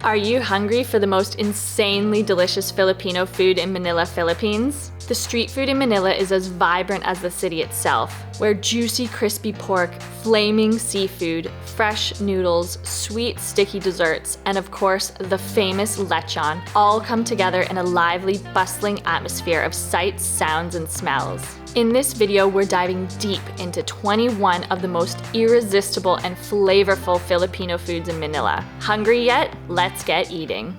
Are you hungry for the most insanely delicious Filipino food in Manila, Philippines? The street food in Manila is as vibrant as the city itself, where juicy crispy pork, flaming seafood, fresh noodles, sweet sticky desserts, and of course the famous lechon all come together in a lively, bustling atmosphere of sights, sounds, and smells. In this video, we're diving deep into 21 of the most irresistible and flavorful Filipino foods in Manila. Hungry yet? Let's get eating.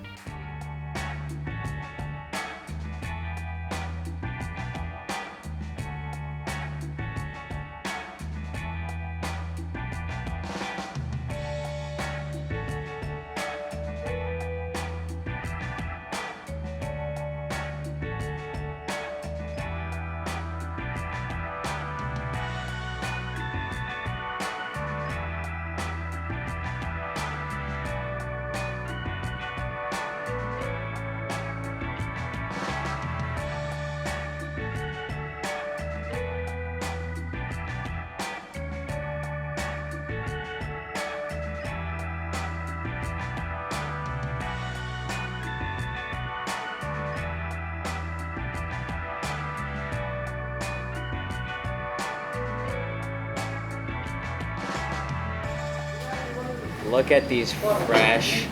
Look at these fresh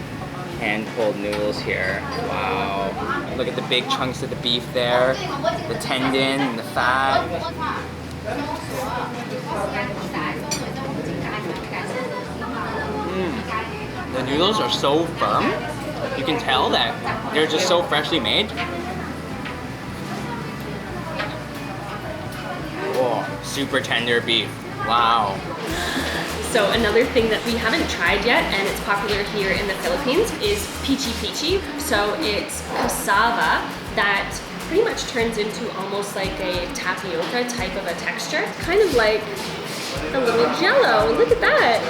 hand-pulled noodles here. Wow. Look at the big chunks of the beef there, the tendon and the fat. The noodles are so firm. You can tell that they're just so freshly made. Oh, super tender beef. Wow. So another thing that we haven't tried yet, and it's popular here in the Philippines, is PICHI-PICHI. So it's cassava that pretty much turns into almost like a tapioca type of a texture. Kind of like a little jello. Look at that.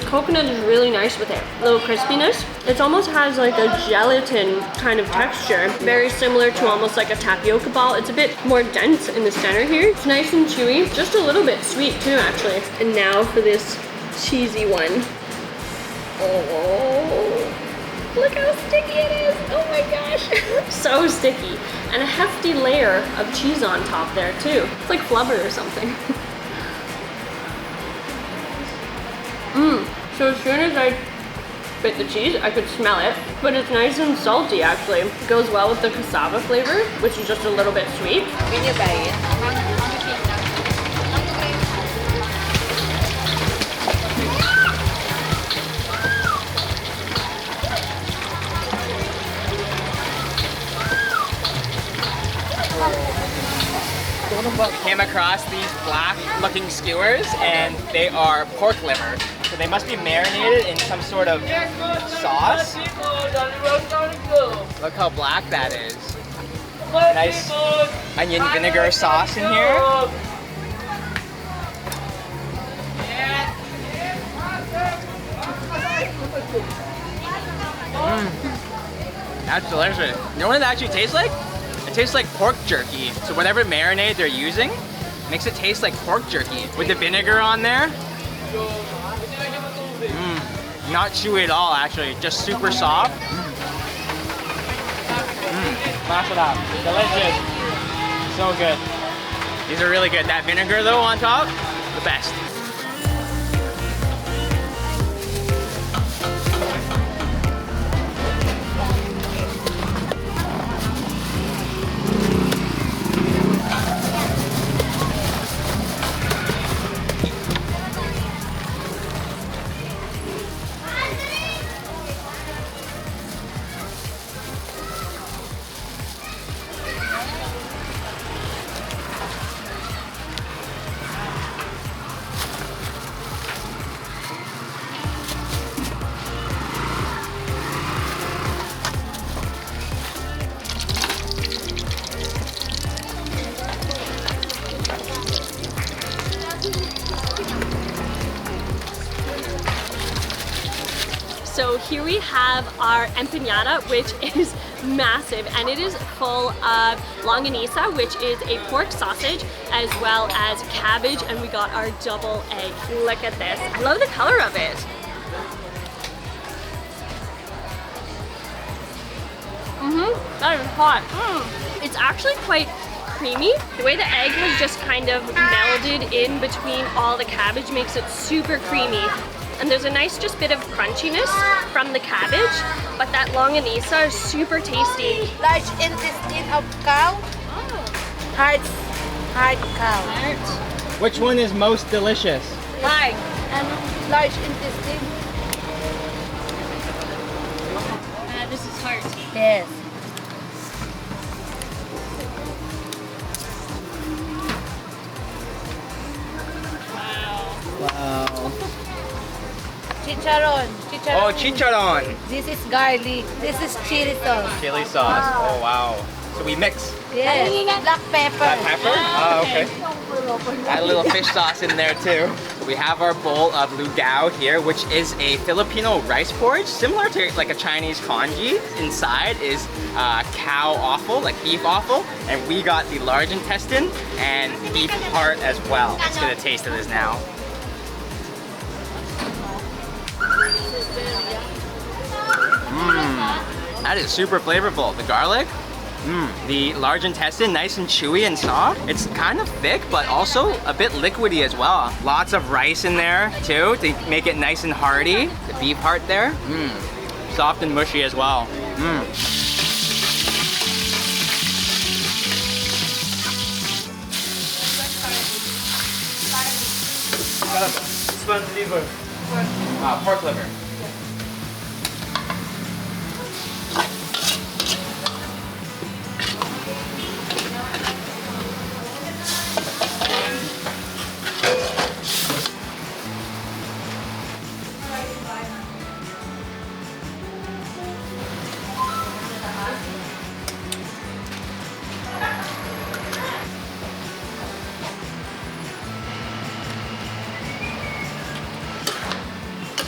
Coconut is really nice with it. A little crispiness. It almost has like a gelatin kind of texture. Very similar to almost like a tapioca ball. It's a bit more dense in the center here. It's nice and chewy. Just a little bit sweet too, actually. And now for this cheesy one. Oh, look how sticky it is. Oh my gosh. So sticky. And a hefty layer of cheese on top there too. It's like flubber or something. So as soon as I bit the cheese, I could smell it, but it's nice and salty actually. It goes well with the cassava flavor, which is just a little bit sweet. Came across these black looking skewers and they are pork liver. So they must be marinated in some sort of sauce. Look how black that is. Nice onion vinegar sauce in here. That's delicious. You know what it actually tastes like? It tastes like pork jerky. So whatever marinade they're using makes it taste like pork jerky. With the vinegar on there. Not chewy at all actually, just super soft. Mash it up. Delicious. So good. These are really good. That vinegar though on top, the best. So here we have our empanada, which is massive, and it is full of longanisa, which is a pork sausage, as well as cabbage, and we got our double egg. Look at this. I love the color of it. That is hot. It's actually quite creamy. The way the egg has just kind of melded in between all the cabbage makes it super creamy. And there's a nice just bit of crunchiness from the cabbage, but that longanisa is super tasty. Large intestine of cow. Hard cow. Which one is most delicious? Hard and large intestine. This is hard. Yes. Wow. Chicharron. Oh, chicharron. This is garlic. This is chili sauce. Chili sauce. Oh, wow. So we mix. Yes. Black pepper. Black pepper? Oh, okay. Add a little fish sauce in there too. So we have our bowl of Lugaw here, which is a Filipino rice porridge, similar to like a Chinese congee. Inside is cow offal, like beef offal, and we got the large intestine and beef heart as well. Let's get a taste of this now. That is super flavorful. The garlic, the large intestine, nice and chewy and soft. It's kind of thick, but also a bit liquidy as well. Lots of rice in there too to make it nice and hearty. The beef heart there, soft and mushy as well. This one's liver. Pork liver.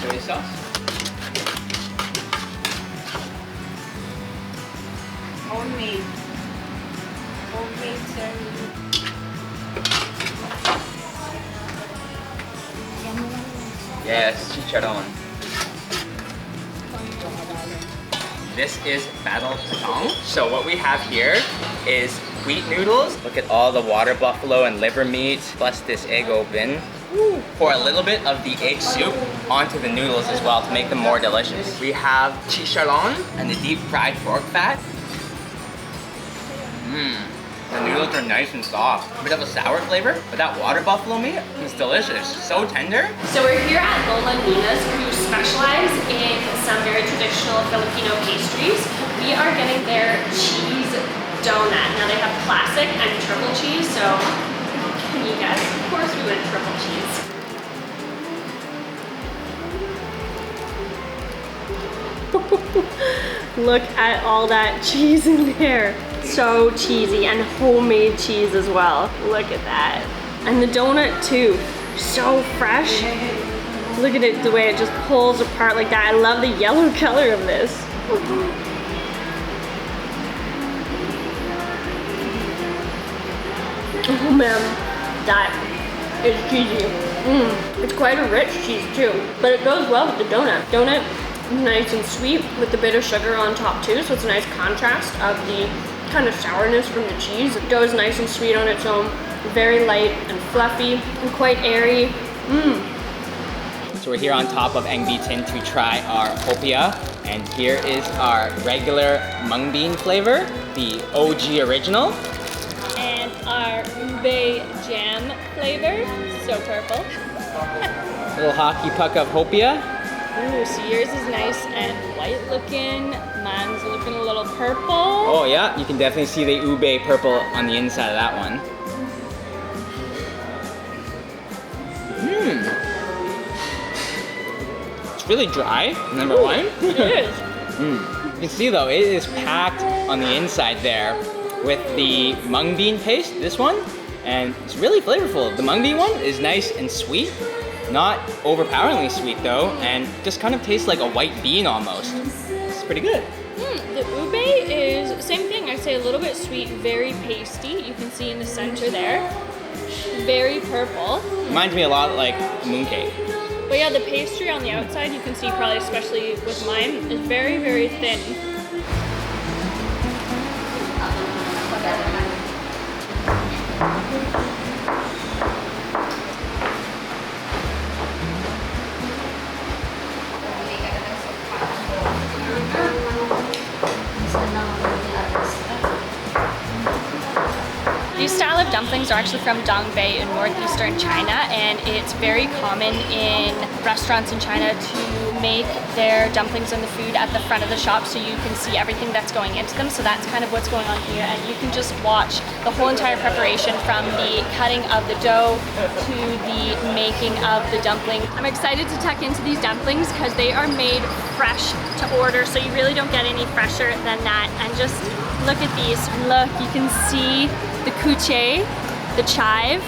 Soy sauce. Homemade. Homemade serving. Yes, chicharron. This is Patung. So what we have here is wheat noodles. Look at all the water buffalo and liver meat, plus this egg open. Pour a little bit of the egg soup onto the noodles as well to make them more delicious. We have chicharron and the deep fried pork fat. The noodles are nice and soft. A bit of a sour flavor, but that water buffalo meat is delicious. So tender. So we're here at Lola NENA'S, who specialize in some very traditional Filipino pastries. We are getting their cheese donut. Now they have classic and triple cheese, so can you guess? Of course we went triple cheese. Look at all that cheese in there. So cheesy, and homemade cheese as well. Look at that. And the donut too, so fresh. Look at it, the way it just pulls apart like that. I love the yellow color of this. Oh man, that is cheesy. It's quite a rich cheese too, but it goes well with the donut. Donut, nice and sweet with a bit of sugar on top too, so it's a nice contrast of the kind of sourness from the cheese. It goes nice and sweet on its own, very light and fluffy and quite airy. So we're here on top of Eng Bee Tin to try our HOPIA, and here is our regular mung bean flavor, the OG original. And our ube jam flavor, so purple. Little hockey puck of HOPIA. Ooh, so yours is nice and white looking. Mine's looking a little purple. Oh yeah, you can definitely see the ube purple on the inside of that one. It's really dry, number one. It is. You can see though, it is packed on the inside there with the mung bean paste, this one, and it's really flavorful. The mung bean one is nice and sweet, Not overpoweringly sweet though, and just kind of tastes like a white bean almost. It's pretty good. The ube is, same thing, I'd say a little bit sweet, very pasty. You can see in the center there. Very purple. Reminds me a lot like mooncake. But yeah, the pastry on the outside, you can see probably especially with mine, is very, very thin. These style of dumplings are actually from Dongbei in northeastern China, and it's very common in restaurants in China to make their dumplings and the food at the front of the shop so you can see everything that's going into them. So that's kind of what's going on here, and you can just watch the whole entire preparation from the cutting of the dough to the making of the dumpling. I'm excited to tuck into these dumplings because they are made fresh to order, so you really don't get any fresher than that. And just look at these. Look, you can see the KUCHAY, the chive,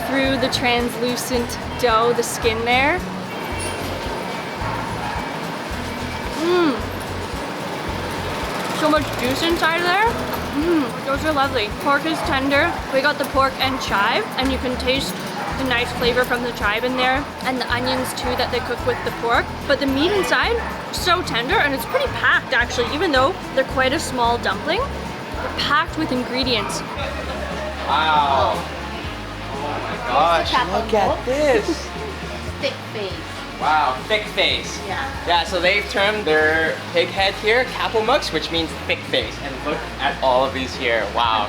through the translucent dough, the skin there. So much juice inside of there. Those are lovely. Pork is tender. We got the pork and chive, and you can taste the nice flavor from the chive in there, and the onions too that they cook with the pork. But the meat inside, so tender, and it's pretty packed actually, even though they're quite a small dumpling. They're packed with ingredients. Wow. Oh my gosh, look at this. Thick face. Wow, thick face. Yeah. Yeah, so they've termed their pig head here kapomux, which means thick face. And look at all of these here. Wow.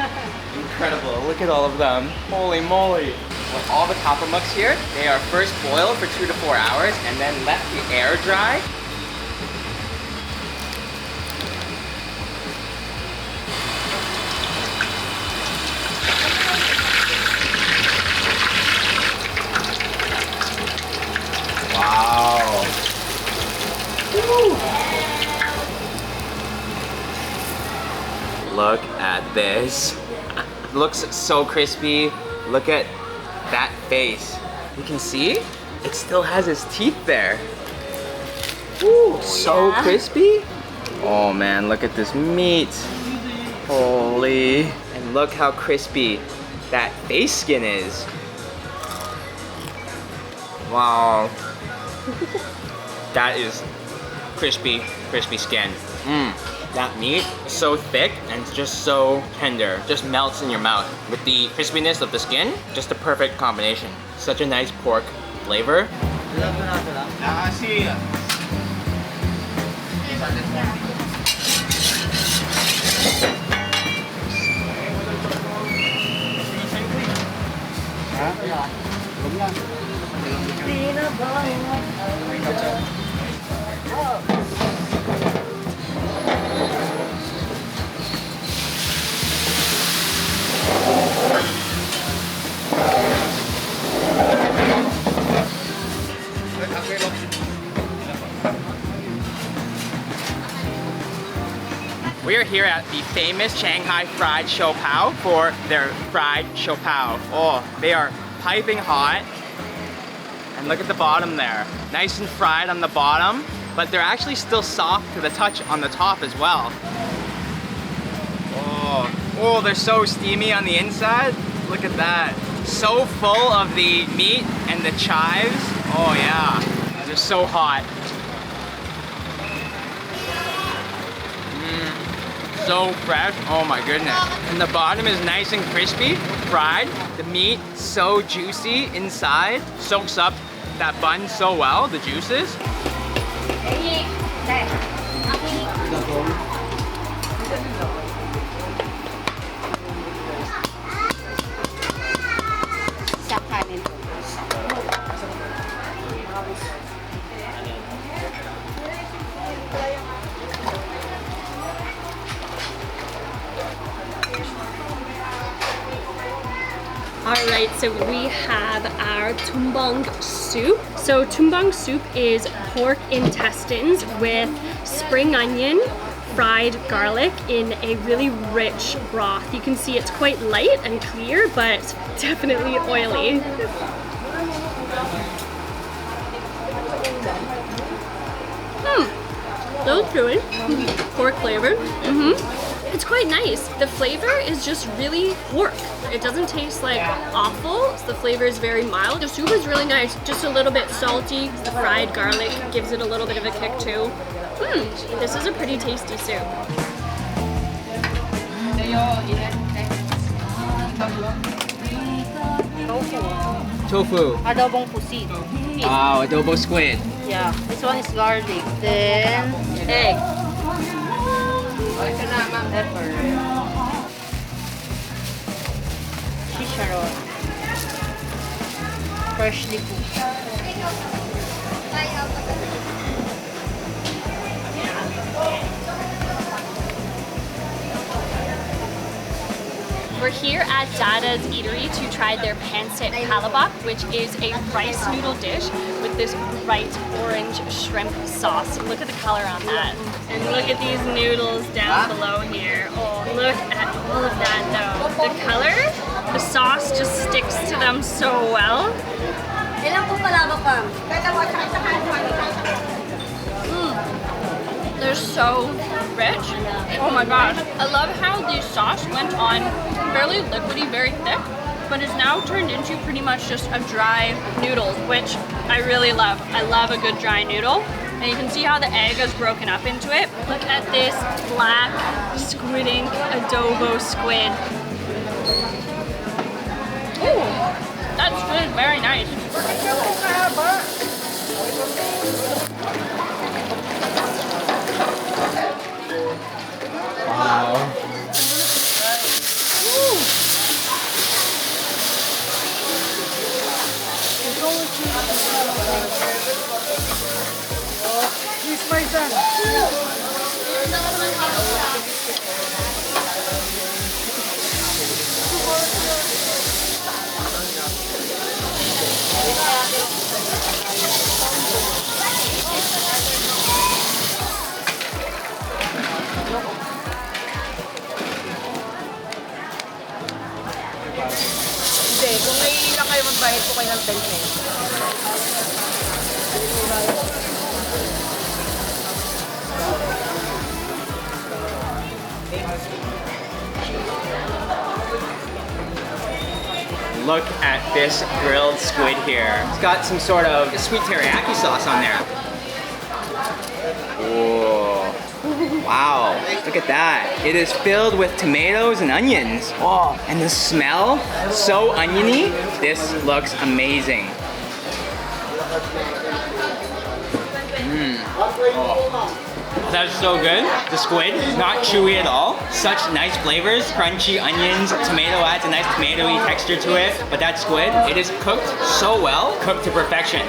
Incredible. Look at all of them. Holy moly. With all the kapomux here, they are first boiled for 2 to 4 hours and then left to air dry. Wow. Woo. Look at this. Looks so crispy. Look at that face. You can see it still has its teeth there. Ooh, so crispy. Oh man, look at this meat. Holy. And look how crispy that face skin is. Wow. That is crispy, crispy skin. That meat is so thick and it's just so tender. Just melts in your mouth. With the crispiness of the skin, just a perfect combination. Such a nice pork flavor. We are here at the famous Shanghai fried Siopao for their fried Siopao. Oh, they are piping hot. And look at the bottom there. Nice and fried on the bottom, but they're actually still soft to the touch on the top as well. Oh, they're so steamy on the inside. Look at that. So full of the meat and the chives. Oh yeah, they're so hot. So fresh, oh my goodness. And the bottom is nice and crispy, fried. The meat so juicy inside, soaks up that bun so well, the juices. Alright, so we have our tumbong soup. So tumbong soup is pork intestines with spring onion, fried garlic in a really rich broth. You can see it's quite light and clear, but definitely oily. so chewy, pork flavored. It's quite nice. The flavor is just really pork. It doesn't taste like awful. The flavor is very mild. The soup is really nice, just a little bit salty. The fried garlic gives it a little bit of a kick too. This is a pretty tasty soup. Tofu. Adobong pusit. Wow, adobo squid. Yeah, this one is garlic. Then egg. Pepper. Chicharron. Freshly cooked. We're here at Dada's Eatery to try their Pansit palabok, which is a rice noodle dish with this bright orange shrimp sauce. Look at the color on that. And look at these noodles down below here. Oh, look at all of that though. The color, the sauce just sticks to them so well. They're so rich. Oh my gosh. I love how the sauce went on fairly liquidy, very thick, but is now turned into pretty much just a dry noodle, which I really love. I love a good dry noodle. And you can see how the egg is broken up into it. Look at this black squid ink adobo squid. Ooh, that's good, very nice. Wow. Hindi, kung naiila kayo magbayad po kayo ng 10 pesos. Look at this grilled squid here. It's got some sort of sweet teriyaki sauce on there. Whoa. Wow, look at that. It is filled with tomatoes and onions. Oh, and the smell, so oniony. This looks amazing. Oh, that's so good. The squid is not chewy at all. Such nice flavors, crunchy onions, tomato adds a nice tomatoey texture to it. But that squid, it is cooked so well, cooked to perfection.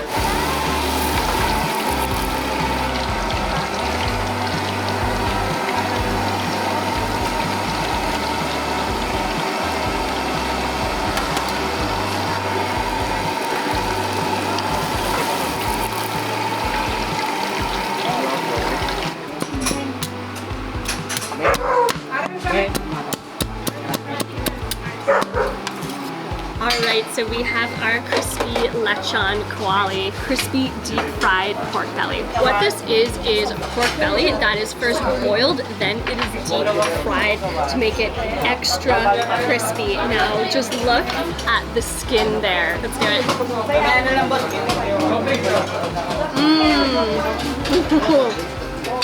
Alright, so we have our crispy lechon kwali, crispy deep fried pork belly. What this is pork belly that is first boiled, then it is deep fried to make it extra crispy. Now just look at the skin there. Let's do it.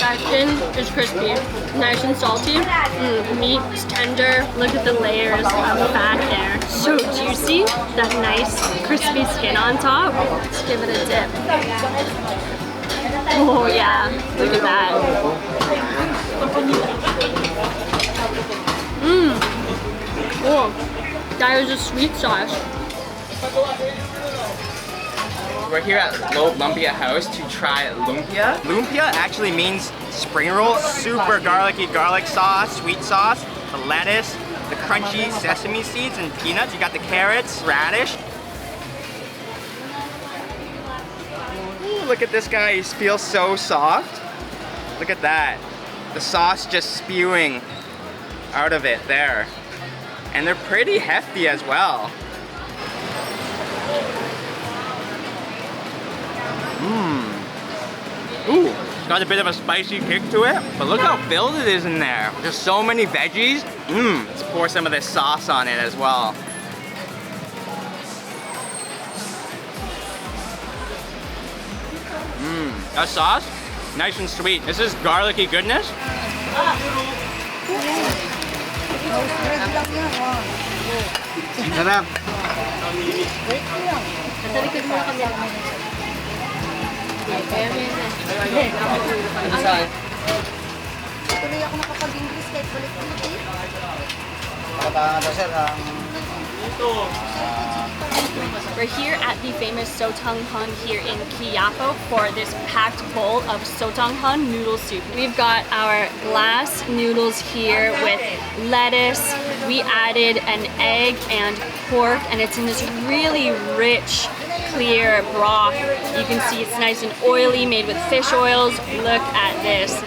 That skin is crispy, nice and salty. Meat is tender. Look at the layers of fat there. So juicy. That nice crispy skin on top. Let's give it a dip. Oh yeah, look at that. Oh, that is a sweet sauce. We're here at Lumpia House to try lumpia. Lumpia actually means spring roll. Super garlicky garlic sauce, sweet sauce, the lettuce, the crunchy sesame seeds and peanuts. You got the carrots, radish. Ooh, look at this guy, he feels so soft. Look at that. The sauce just spewing out of it there. And they're pretty hefty as well. Ooh, It's got a bit of a spicy kick to it, but look how filled it is in there. There's so many veggies. Let's pour some of this sauce on it as well. That sauce, nice and sweet. This is garlicky goodness. Sarap. Tuloy ako nakapag-English kahit balik-balik eh. We're here at the famous sotonghon here in Quiapo for this packed bowl of sotonghon noodle soup. We've got our glass noodles here with lettuce. We added an egg and pork, and it's in this really rich, clear broth. You can see it's nice and oily, made with fish oils. Look at this.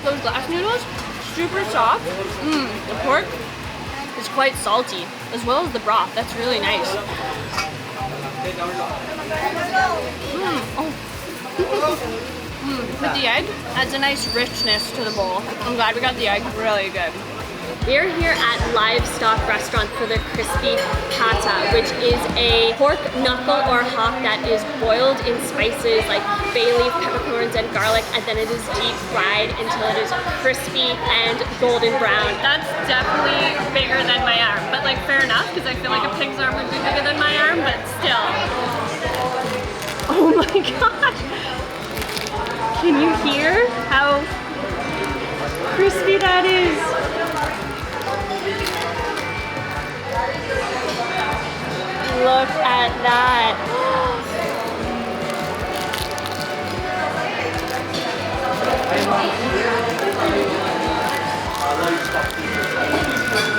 Those glass noodles, super soft. The pork is quite salty, as well as the broth. That's really nice. With the egg, adds a nice richness to the bowl. I'm glad we got the egg, really good. We're here at Livestock Restaurant for the crispy pata, which is a pork knuckle or hock that is boiled in spices like bay leaf, peppercorns, and garlic, and then it is deep fried until it is crispy and golden brown. That's definitely bigger than my arm, but like fair enough, because I feel like a pig's arm would be bigger than my arm, but still. Oh my gosh! Can you hear how crispy that is? Look at that.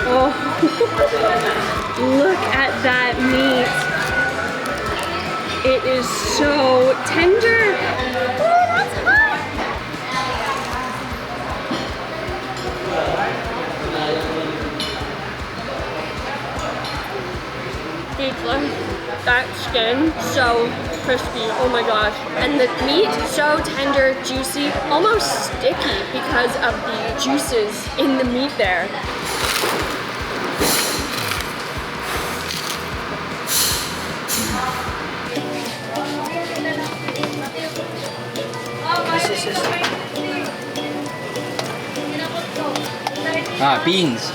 Oh, look at that meat. It is so tender. Oh, that's hot. That skin, so crispy, oh my gosh. And the meat, so tender, juicy, almost sticky because of the juices in the meat there. Beans.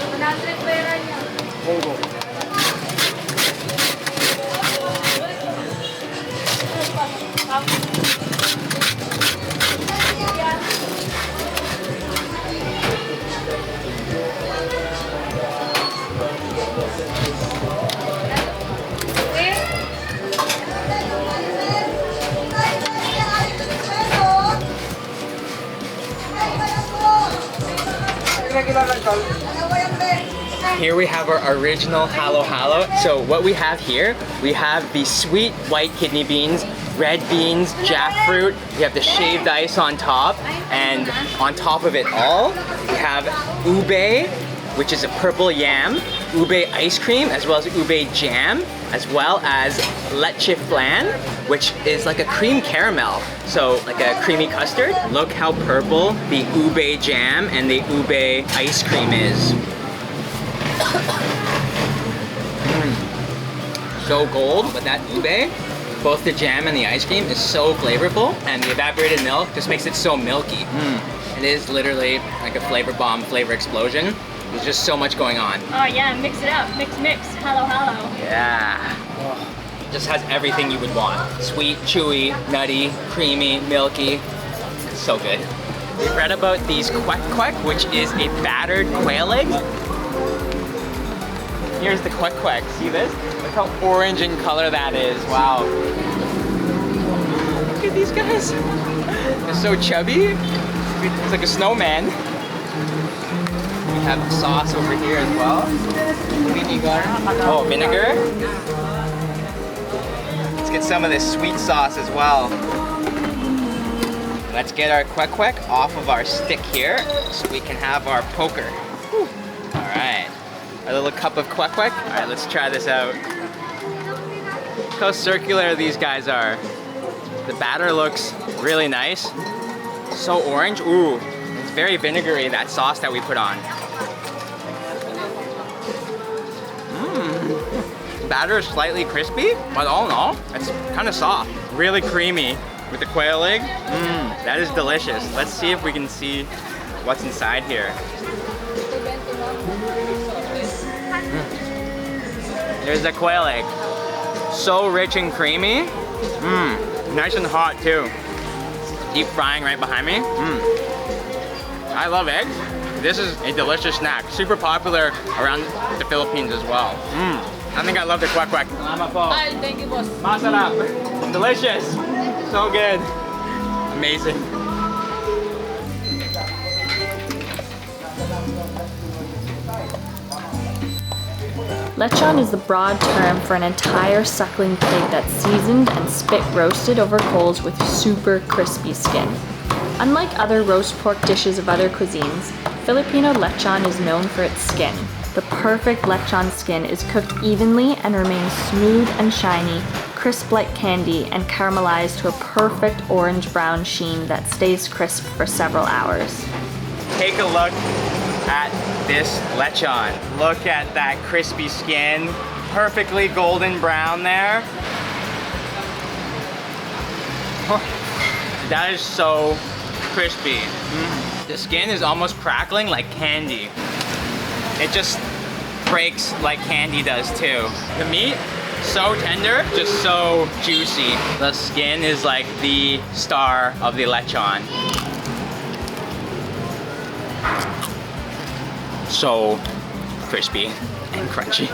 Here we have our original halo halo. So what we have here, we have the sweet white kidney beans, red beans, jackfruit, we have the shaved ice on top, and on top of it all, we have ube, which is a purple yam, ube ice cream, as well as ube jam, as well as leche flan, which is like a cream caramel, so like a creamy custard. Look how purple the ube jam and the ube ice cream is. So gold, but that ube, both the jam and the ice cream is so flavorful, and the evaporated milk just makes it so milky. It is literally like a flavor bomb, flavor explosion. There's just so much going on. Oh yeah, mix it up, mix, halo, halo. Yeah. Just has everything you would want. Sweet, chewy, nutty, creamy, milky. So good. We've read about these KWEK, which is a battered quail egg. Here's the KWEK. See this? Look how orange in color that is. Wow. Look at these guys. They're so chubby. It's like a snowman. We have the sauce over here as well. Vinegar. Oh, vinegar. Let's get some of this sweet sauce as well. Let's get our KWEK off of our stick here so we can have our poker. All right. A little cup of KWEK. All right, let's try this out. Look how circular these guys are. The batter looks really nice. So orange. Ooh, it's very vinegary, that sauce that we put on. Batter is slightly crispy, but all in all, it's kind of soft. Really creamy with the quail egg. That is delicious. Let's see if we can see what's inside here. There's the quail egg. So rich and creamy. Nice and hot too. Deep frying right behind me. I love eggs. This is a delicious snack. Super popular around the Philippines as well. I think I love the KWEK. Ay, thank you, boss. Masarap. Delicious. So good. Amazing. Lechon is the broad term for an entire suckling pig that's seasoned and spit roasted over coals with super crispy skin. Unlike other roast pork dishes of other cuisines, Filipino lechon is known for its skin. The perfect lechon skin is cooked evenly and remains smooth and shiny, crisp like candy, and caramelized to a perfect orange-brown sheen that stays crisp for several hours. Take a look at this lechon. Look at that crispy skin, perfectly golden brown there. That is so crispy. The skin is almost crackling like candy. It just breaks like candy does too. The meat, so tender, just so juicy. The skin is like the star of the lechon. So crispy and crunchy.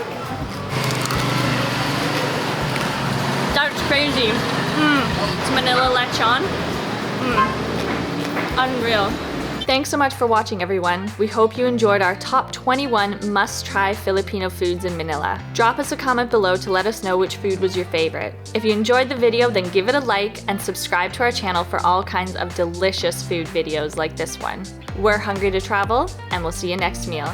That's crazy. It's Manila lechon. Unreal. Thanks so much for watching, everyone. We hope you enjoyed our top 21 must-try Filipino foods in Manila. Drop us a comment below to let us know which food was your favorite. If you enjoyed the video, then give it a like and subscribe to our channel for all kinds of delicious food videos like this one. We're hungry to travel, and we'll see you next meal.